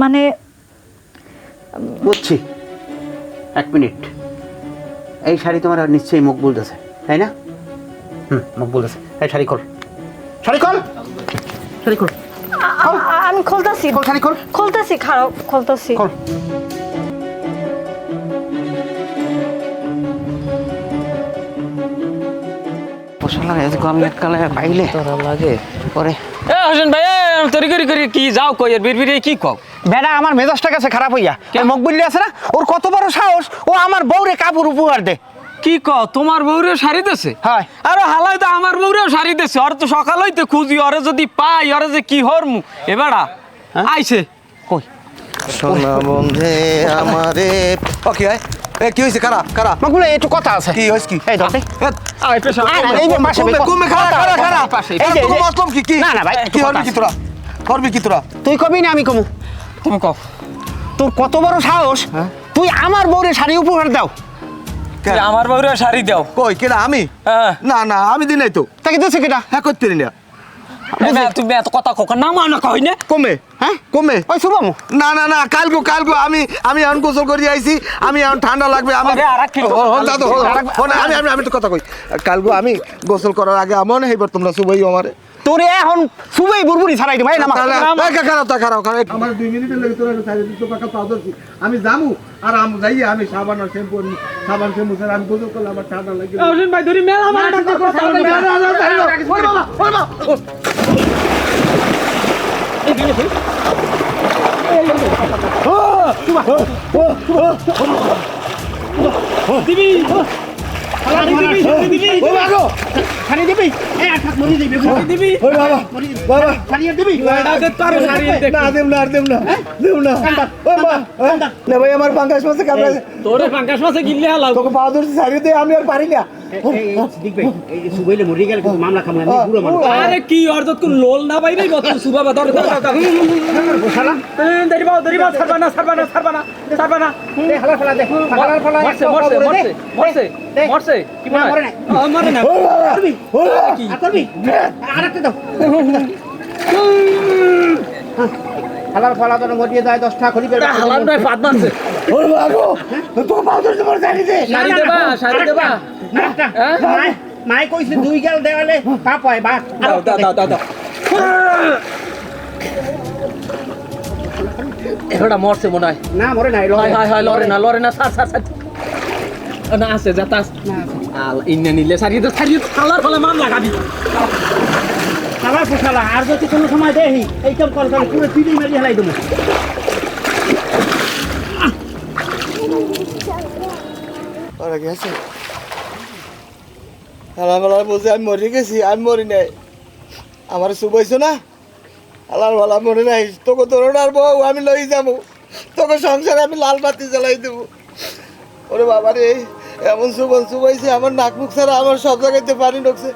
মানে বুঝছি, 1 মিনিট। এই শাড়ি তোমার নিশ্চয়ই মুখ বলতেছে, তাই না? মুখ বলতেছে। এই শাড়ি খোল, শাড়ি খোল, শাড়ি খোল। আমি খুলতাছি, শাড়ি খোল, খুলতাছি, খারাপ খুলতাছি। খোল। আমি এককালে পাইলে তোরা লাগে পরে। হোসেন ভাই তরি করি কি যাও কই আর বিড়বিড়ে কি কও? বেটা আমার মেজাজটা গেছে খারাপ হইয়া। মুখ বললি আছে না, ওর কত বড় সাহস, ও আমার বউরে কাপড় উপহার দে। কি কও, তোমার বউরেও শাড়ি দেছে? হয়। আরে হালাই তো আমার বউরেও শাড়ি দেছে। ওর তো সকাল হইতে খুঁজি, ওরে যদি পাই, ওরে যে কি হরমু। এবারা আইছে কই সোনা বন্ধে আমারে ওকে আয়। এ কি হইছে? কারা কারা মাগুলো একটু কথা আছে। কি হইছে? কি এই ধরতে আই পেশা এই যে পাশে কমে খারা খারা খারা এই যে মতলব কি? কি না না ভাই, কি হরবি কি তোরা? হরবি কি তোরা? তুই কবি না আমি কমু? তুমি কও। তোর কত বড় সাহস, তুই আমার বউরে শাড়ি উপহার দাও? তুমি আমার বউরেও শাড়ি দাও? কই কেডা? আমি? হ্যাঁ। না না আমি দিই নাই তো। তাকে দিছে কিটা? হ্যাঁ করতে না। তুমি এত কথা কও না, মানা কই না। কমে হ্যাঁ কমে। ওই শুভম না না না কালগো কালগো আমি এখন গোসল করে আইছি। আমি এখন ঠান্ডা লাগবে। আমি আরে আরেক কি দাদু আমি তো কথা কই। কালগো আমি গোসল করার আগে আমন হেবার তোমরা সবাই আমারে তোরে এখন শুভই বুরবুরি ছাড়াই দে ভাই না খারাপ আমার 2 মিনিটের লাগে তোরা সাইডে তো পাকা পাও দছি। আমি জামু আর যাই আমি সাবান আর শ্যাম্পু স্যার আমি গোসল করলে আমার ঠান্ডা লাগে। হোসেন ভাই ধরি মেলা আমার ডাকতে কথা দিবি ছাড়ি দিবি এই আঠাত মরি দিবি দিবি ওই বাবা বাবা ছাড়িয়ে দিবি দেব না ও মা না ভাই আমার পাঙ্গাস মাছে কামড়াছে। তোরে পাঙ্কাশ মাছে গিললে হালাও। তোকে পা ধরছি ছাড়িয়ে দে, আমি আর পারি না। দেখবে এই সুবইলে মরি গেল কিন্তু মামলা খামু আমি পুরো মানুষ। আরে কি অর্ধ কোন লোল না বাইরে বত সুবাবা ধর বসালা দরিবা ছাড়বানা এই হালা ফেলা দে হালার ফেলা মরছে কি মরে না মরে না করবি কি করবি আরেকটা দাও হালার ফেলা তো মরিয়ে যায় 10 টাকা খড়ি বের হালাল নয় ফাদ মারছে ওই বাবা তোকে পা ধরছি মরে ছাড়িয়ে দে। শাড়ি দেবা মাই কইছে 2 গেল দেওয়ালে পাপ হয় বা দাও এটা মরছে মনে হয়। না মরে নাই হয় লরে না সার না আছে যাতাস আল ইন্না নিলে সারিয়ে তো খালার ফলে মান লাগাবি। আবার পোষালা আর যদি কোনো সময় দেহি এইসব কল করে পুরো পিড়ি মেরে হেলাই দেবো। ওরা গেছে আল্লাহ বলছে আমি মরে গেছি। আমি মরি নাই, আমার শুভইছো না। আল্লাহ ভালা মরে নাই। তোকে তোর বউ আমি লই যাবো, তোকে সংসারে আমি লাল বাতি জ্বালাই দেবো। ওরে বাবা রে এমন সুগন শুভইছে আমার নাক মুখ ছাড়া আমার সব জায়গাতে পানি ঢুকছে।